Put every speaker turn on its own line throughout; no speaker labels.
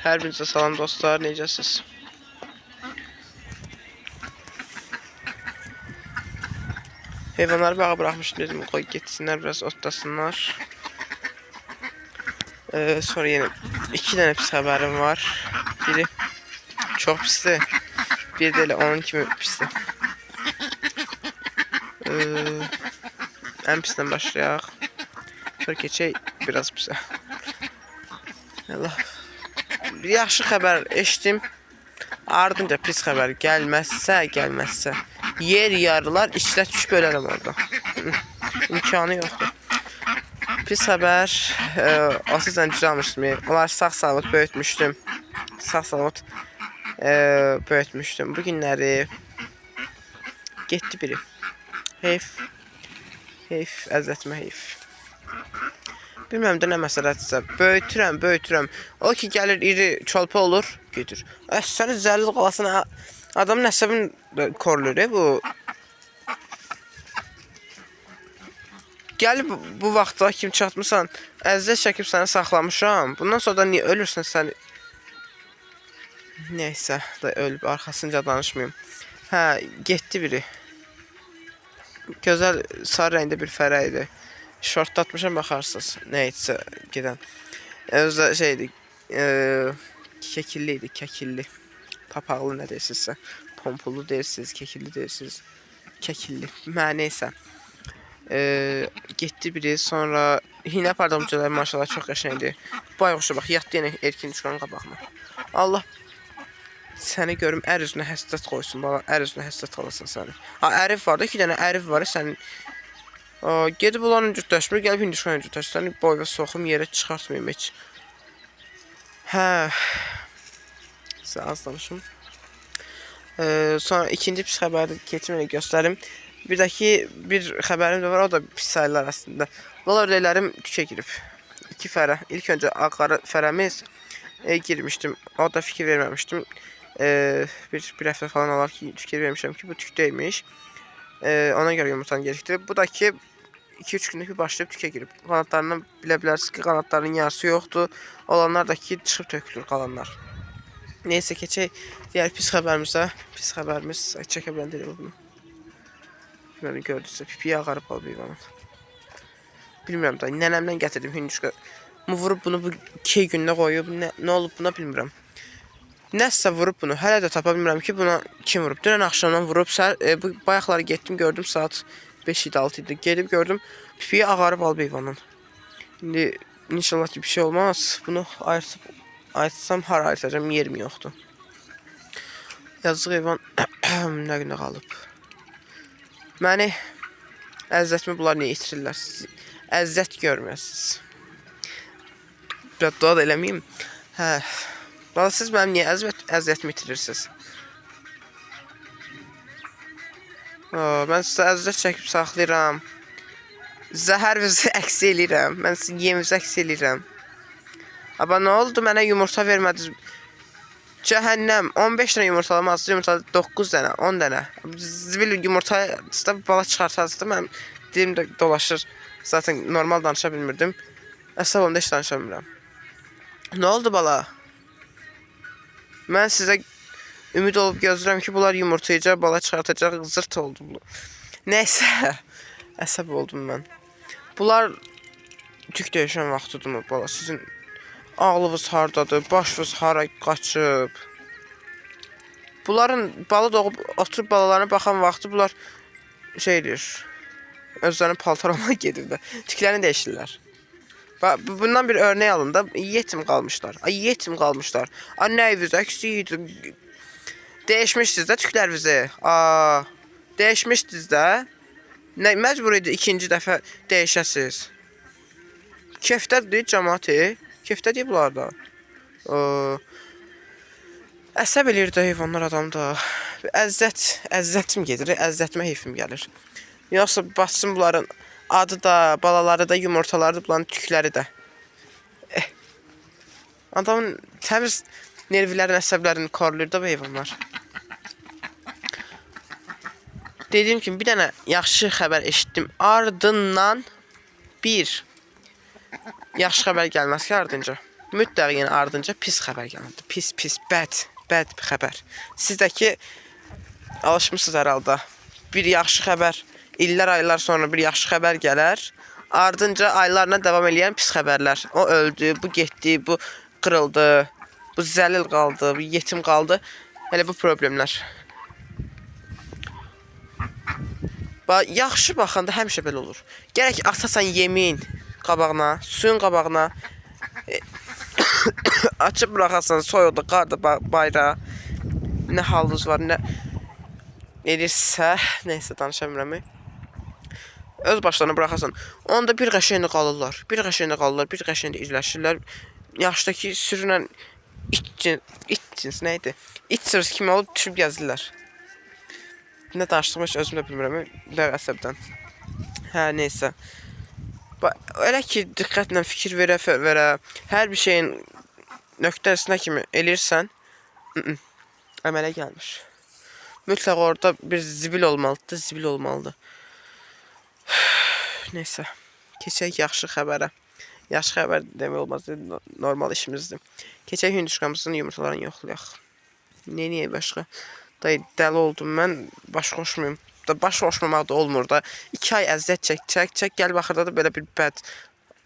Her birinize salam dostlar, necəsiz? Heyvanları bağa bırakmışdım, dedim qoy getsinlər, biraz otlasınlar. Sonra yine 2 dənə pis xəbərim var. Biri çox pisdir, biri də elə onun kimi pisdir. Ən pisdən başlayaq. Sonra keçək biraz pisə. Allah. Bir yaxşı xəbər eşitdim. Ardınca pis xəbər gəlməzsə yer yarılar, içlə düşüb ölərəm orada. İmkanı yoxdur. Pis xəbər, asılcan düzəlmişdim. Onlar sağ-salamat böyütmüşdüm. Sağ-salamat böyütmüşdüm. Bu günləri getdi biri. Heyf, əzlətimə heyf. Bilməm də nə məsələdirsə, böyütürəm. O ki gəlir, iri çolpa olur, gedir. Sənin zəlil qalasına adamın əsəbini korulur, bu. Gəlib bu vaxtda kim çatmısan, əziyyət çəkib səni saxlamışam. Bundan sonra niyə ölürsən sən? Neysə, da ölüb, arxasınca danışmayayım. Hə, getdi biri. Gözəl sarı rəngdə bir fərə idi. Şortlatmışam, baxarsınız. Nə etsə gedən. Özdə şeydi, kekilli idi, kekilli. Papaqlı nə deyirsinizsə. Pompulu deyirsiniz, kekilli deyirsiniz. Kekilli. Neysə. Getdi biri, sonra hinə pardamcılar maşallah çox qəşəngdir. Bayquşa bax, yatdı yenə erkin düşkanın qabağına. Allah səni görüm, ər üzünə həssasət qoysun bala, ər üzünə həssasət qalasın səni. Ha, ərif var da, 2 dənə ərif var sənin. Gedib ulan cütləşmir, gəlib hindişkan cütləşmir. Səni boyva soxum, yerə çıxartmayayım heç. Hə. Sizə az danışım. Sonra ikinci pis xəbəri keçimlə göstərim. Bir xəbərim də var, o da pis sayılar əslində. Valla ördəklərim tükə girib. 2 fərə. İlk öncə ağqarı fərəmiz girmişdim. O da fikir verməmişdim. Bir həftə falan olar ki, fikir vermişəm ki, bu tükdəymiş. Ona görə yumurtanı gecikdirib. Bu da ki 2-3 günlük bir başlayıb tükə girib. Qanatlarından bilə bilərsiniz ki, qanatlarının yarısı yoxdur. Olanlar da ki, çıxıb tökülür qalanlar. Neysə, keçək digər pis xəbərimizə. Pis xəbərimiz, çəkə bilən deyil bunu. Məni gördünüzsə, pipiyi ağarıb alıb heyvanın. Bilmirəm da, nənəmdən gətirdim hindişka. Vurub bunu bu 2 gündə qoyub, nə olub buna bilmirəm. Nəsə vurub bunu, hələ də tapa bilmirəm ki, buna kim vurub. Dünən axşamdan vurub, bu bayaqları getdim, gördüm saat 5 idi, 6 idi. Gedib gördüm, pipiyi ağarıb alıb heyvanın. İndi inşallah ki bir şey olmaz. Bunu ayıtsam, hara ayıtacam, yerim yoxdur. Yazıq heyvan nə gündə qalıb. Məni, əzzətimi bunlar niyə itirirlər? Əzzət görməsiniz. Biraz dua da eləməyim. Hə. Valla siz mənim niyə əziyyətimi itirirsiniz? Mən sizə əziyyət çəkib saxlayıram. Zəhərinizi əks eləyirəm. Mən sizin yeminizi əks eləyirəm. Aba nə oldu? Mənə yumurta vermədiniz. Cəhənnəm. 15 dənə yumurtalamaz. Yumurta 9 dənə, 10 dənə. Zibil yumurta bala çıxartarsınız da mənim dilim də dolaşır. Zaten normal danışa bilmirdim. Əsəb onda heç danışa bilmirəm. Nə oldu bala? Mən sizə ümid olub gözləyirəm ki, bunlar yumurtayacaq, bala çıxartacaq, zırt oldu bu. Nəysə, əsəb oldum mən. Bunlar tük döyüşən vaxtıdırmı bala? Sizin ağlınız hardadır, başınız hara qaçıb. Bunların balı doğub, oturub balalarına baxan vaxtı bunlar şey deyir, özlərinin paltarına gedir də, tüklərini dəyişirlər. Bundan bir örnek alın da, yetim qalmışlar. Yetim qalmışlar. Nəyiniz əksiydi? Dəyişmişsiniz də tüklərinizi. Dəyişmişsiniz də. Məcbur idi ikinci dəfə dəyişəsiniz. Kefdədir cəmaati. Kefdədir bunlar da. Əsəb eləyir də heyvanlar adamda. Əzzətim gedir, əzzətimə heyfim gəlir. Yoxsa batsın bunların adı da, balaları da, yumurtaları da, bunların tükləri də. Adamın təmiz nervlərin, əsəblərini korulur da bu heyvanlar. Dediyim kimi, bir dənə yaxşı xəbər eşitdim. Ardından bir yaxşı xəbər gəlməz ki, ardınca. mütləq yenə ardınca pis xəbər gəldi. Pis, bəd bir xəbər. Sizdəki alışmışsınız hər halda. Bir yaxşı xəbər, illər, aylar sonra bir yaxşı xəbər gələr. Ardınca aylarla davam edən pis xəbərlər. O öldü, bu getdi, bu qırıldı, bu zəlil qaldı, bu yetim qaldı. Elə bu problemlər. Yaxşı baxanda həmişə belə olur. Gərək atasan yemin qabağına, suyun qabağına, açıb bıraxasan soyuqda, qarda, bayra. Nə halınız var, nə edirsə, neysə danışamıram. Öz başlarına bıraxasan. Onda bir qəşəngdə qalırlar, bir qəşəngdə irləşirlər. Yaşdakı sürünən it cins nə idi? İt sırası kimi olub düşüb gəzirlər. Nə danışdığımı heç özüm də bilmirəm. Bəq əsəbdən. Hə, neysə. Elə ki, diqqətlə fikir verə, hər bir şeyin nöqtəsinə kimi eləyirsən, əmələ gəlmir. Mütləq orada bir zibil olmalıdır. Neysə, keçək yaxşı xəbərə. Yaxşı xəbər demək olmaz, normal işimizdir. Keçək hündüşkamızın yumurtalarını yoxlayaq. Neyək başqa? Dəli oldum mən, baş xoşmuyum. Baş xoşmamaq da olmur da. 2 ay əziyyət çək, gəl baxırda da belə bir bəd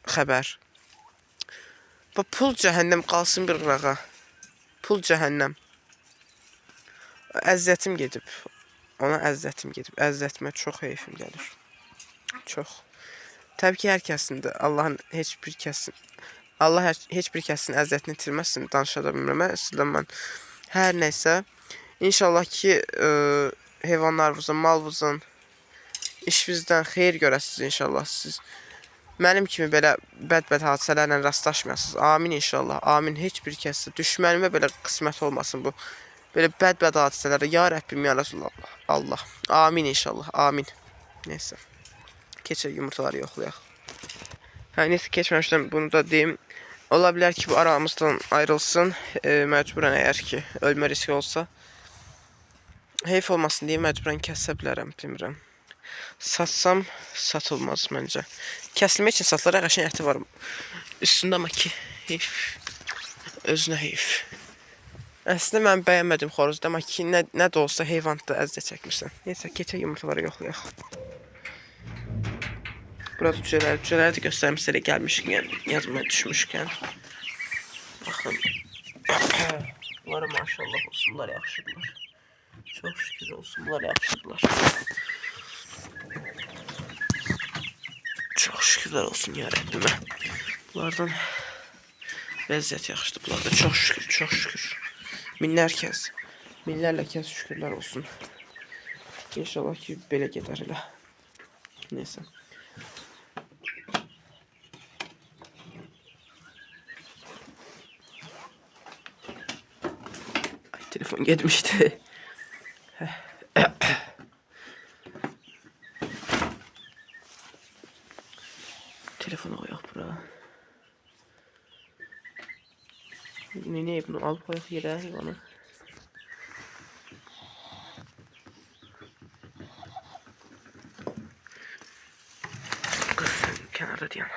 xəbər. Pul cəhənnəm qalsın bir qırağa. Pul cəhənnəm. Əziyyətim gedib. Ona əziyyətim gedib. Əziyyətimə çox heyfim gəlir. Çox. Təbii ki, hər kəsindir. Allah heç bir kəsin əziyyətini itirməsin. Danışa da bilmirəm. Əslində mən hər nəysə. İnşallah ki, heyvanlarınızın, malınızın, işinizdən xeyir görəsiniz inşallah siz. Mənim kimi belə bəd hadisələrlə rastlaşmayasınız. Amin inşallah. Amin. Heç bir kəsə, düşmənimə belə qismət olmasın bu. Belə bəd hadisələrə. Ya Rəbbim, ya Resulallah. Allah. Amin inşallah. Amin. Neysə. Keçək yumurtaları yoxlayaq. Neysə, keçməmişdən bunu da deyim. Ola bilər ki, bu aramızdan ayrılsın. Məcburən əgər ki, ölmə riski olsa. Heyf olmasın deyə məcburən kəsə bilərəm, bilmirəm. Satsam, satılmaz məncə. Kəsilmək üçün satılar, qəşəng əti var üstündə, amma ki, heyf. Özünə heyf. Əslində mən bəyənmədim xoruzda, amma ki, nə də olsa heyvanda əziyyət çəkmirsən. Neysə, keçək yumurtaları yoxlayaq. Burada cücələri də göstərəm sizə gəlmişkən, yazmaya düşmüşkən. Baxın. Bunlara maşallah olsun, bunlar yaxşıdırlar. Çox şükür olsun, bunlar yaxşıdırlar. Çox şükürlər olsun ya Rəbbimə. Bunlardan vəziyyət yaxşıdır, bunlarda çox şükür. Minlərlə kəs şükürlər olsun. İnşallah ki, belə gedər elə. Neysə. Telefon getmişdi. Telefonu koyaq bura. Neyəyə bunu alıp koyaq yerə heyvanı. Kənarda deyəm.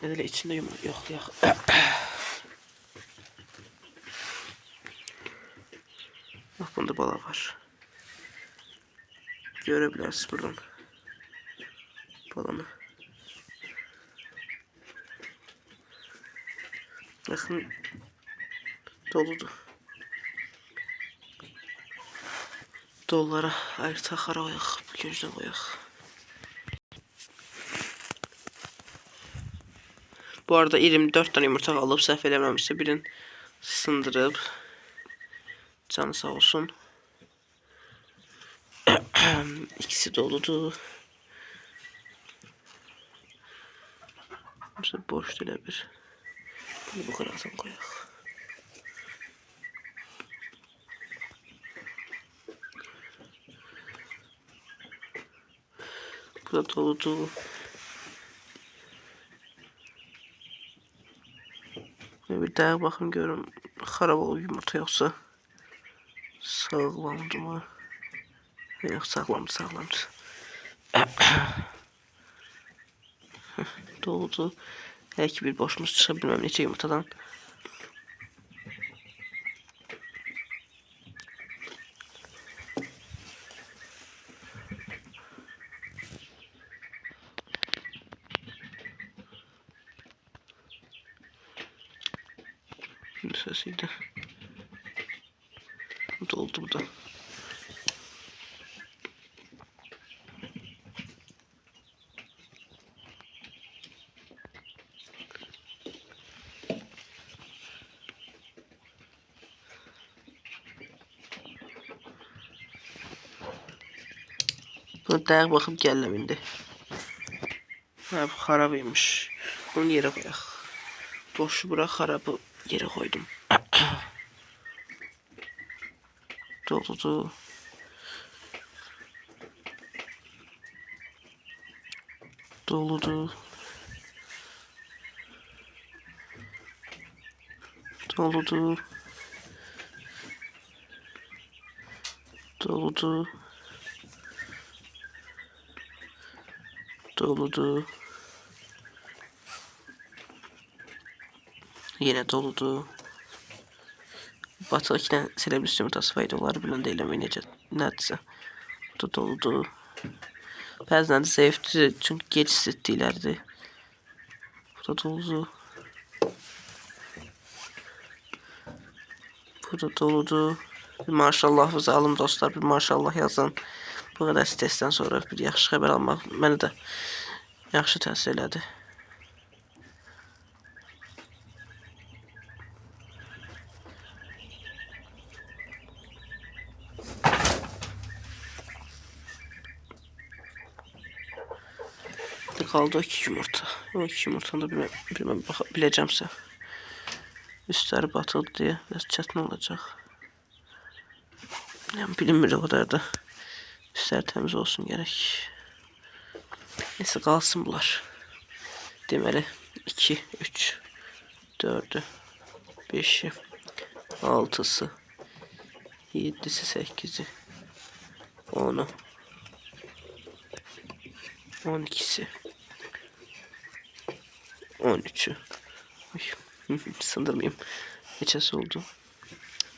Elə içində yoxlayaq. Bax, bunda bala var. Görə bilərsiniz buradan. Balanı. Baxın, doludur. Dollara ayrı taxara qoyaq, gözdən qoyaq. Bu arada 24 tane yumurta alıb, səhv eləməmişsə birini sındırıb. Canı sağ olsun. İkisi doludur. Boş elə bir. Bunu bu qıraqdan qoyaq. Bu da doludur. Bir daha baxın görüm xarab olub yumurta yoxsa sağlamdır mı? Yox, sağlamdır. Doludur. Hələ ki bir boşumuz çıxa bilməm neçə yumurtadan. Sesiydi. Doldu bu da. Bunu dayak bakıp gələm indi. Ha, bu xarabıymış. Bunu yerə qoyaq. Boşu bura xarabı yerə koydum. Doludu. Doludu. Doludu. Doludu. Doludu. Yine doludu. Batılıktan silebiliriz yumurtası faydaları bilen değilim oynayacağız. Nədirsə. Bu da doludu. Bəzən də zəifdir çünki gec istətdiklərdir. Bu da doludu. Bu da doludu. Bir maşallahınızı alın dostlar. Bir maşallah yazın. Bu qədər stressdən sonra bir yaxşı xəbər almaq mənə də yaxşı təsir elədi. Kaldı o 2 yumurta. O 2 yumurtanı da bilmem biləcəmsə. Üstləri batıldı deyə biraz çətin olacaq. Yəni bilinmir o kadar da. Üstləri təmiz olsun gərək. Neyse qalsın bunlar. Deməli 2, 3, 4, 5, 6'sı, 7'si, 8'i, 10'u, 12'si, 13'ü. Sındırmayayım. Neçəsi oldu?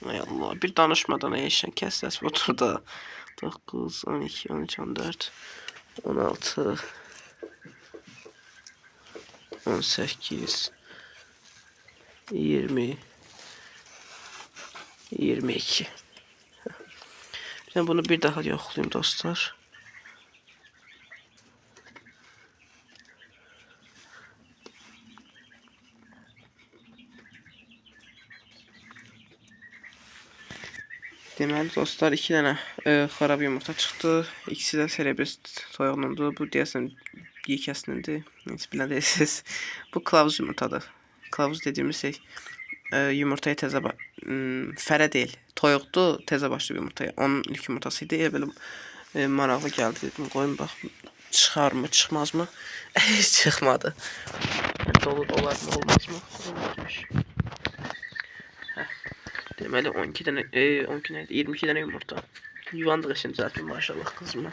Ay Allah. Bir danışmadan eşən kəs səs oturdu. 9, 12, 13, 14, 16, 18, 20, 22. Ben bunu bir daha yoxlayayım dostlar. Deməli dostlar 2 dənə xarab yumurta çıxdı. İkisi də serebrist toyuğunundur. Bu deyəsən yekəsinindir. Heç biləcəksiniz. Bu kılavuz yumurtadır. Kılavuz dediğimiz şey yumurtayı təzə fərə deyil. Toyuqdur, təzə başlı yumurtaya. Onun ilk yumurtasıydı. Belə maraqlı gəldi dedim. Qoyun bax çıxar mı, çıxmaz mı? Çıxmadı. Dolu dolar mı, olmaz mı? Olmazmış. Deməli 12 dənə 22 dənə yumurta. Yuvandı qəşəng zaten maşallah qızıma.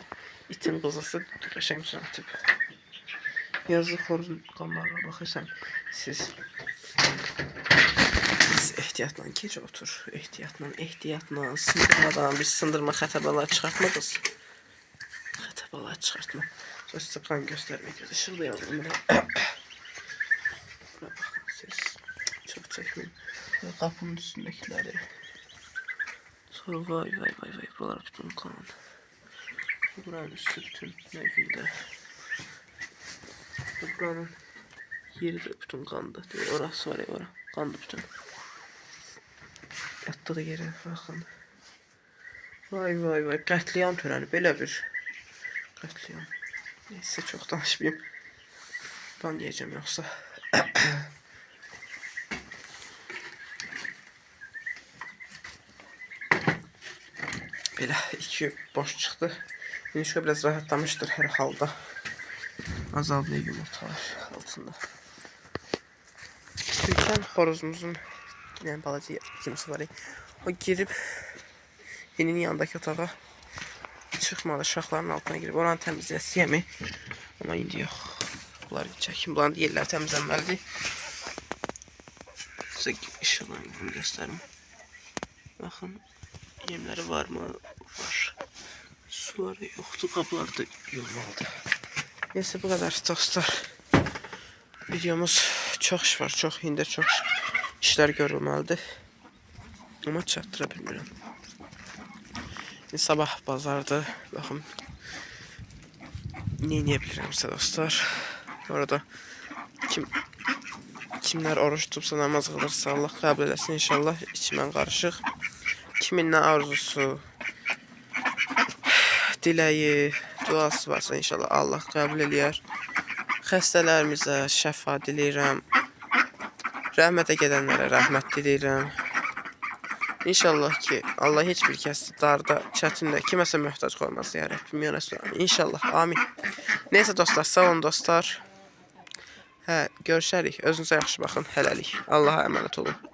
İtin qızısı qəşəng düzəltib. Yazıq xoruzun qanlarına baxırsan siz ehtiyatla keç otur. Ehtiyatla sındırmadan bir sındırma xətabələr çıxartmadınız. Xətabələr çıxartma. Sonra sizə qan göstərmək şırdayalım. Bakın siz çok çəkməyin. Kapının üstündekileri. Sonra vay buralar bütün kan. Buranın üstü bütün nevinde. Buranın yeri de bütün kandı. Orası var ya orası. Kandı bütün. Yattığı yere bakın. Vay katliam törəni belə bir katliam. Neyse çok danışmayayım. Ben yiyeceğim yoksa. Belə 2 boş çıxdı. Minişka biraz rahatlamışdır hər halda. Azaldı yumurtalar altında. Türkən xoruzumuzun yəni balaca kimisi var. O girib Hininin yanındakı otağa çıxmadı. Şaxların altına girib. Oranı təmizləyəsiyəmi? Amma indi yox. bunları çəkim. Bunların yerləri təmizlənməlidir. Sizə işıqlarını göstərim. Baxın, yemləri varmı? Var. Suları yoxdur, qabları da yolmalıdır. Neyse, bu kadar dostlar. Videomuz çox iş var, indi çox işlər görülməlidir. Amma çatdıra bilmirəm. Sabah bazardır. Baxın. Ne bilirəmsə dostlar. Bu arada kimlər oruç tutubsa, namaz qılırsa Allah qəbul eləsin inşallah. İçmən qarışıq. Kimin nə arzusu, diləyi, duası varsa inşallah Allah qəbul eləyər. Xəstələrimizə şəfa diləyirəm. Rəhmətə gedənlərə rəhmət diləyirəm. İnşallah ki Allah heç bir kəs darda, çətində kiməsə möhtac qoymaz ya Rəbbim ya Resulallah. İnşallah. Amin. Neyse dostlar, sağ olun dostlar. Görüşərik. Özünüzə yaxşı baxın. Hələlik. Allah'a əmanət olun.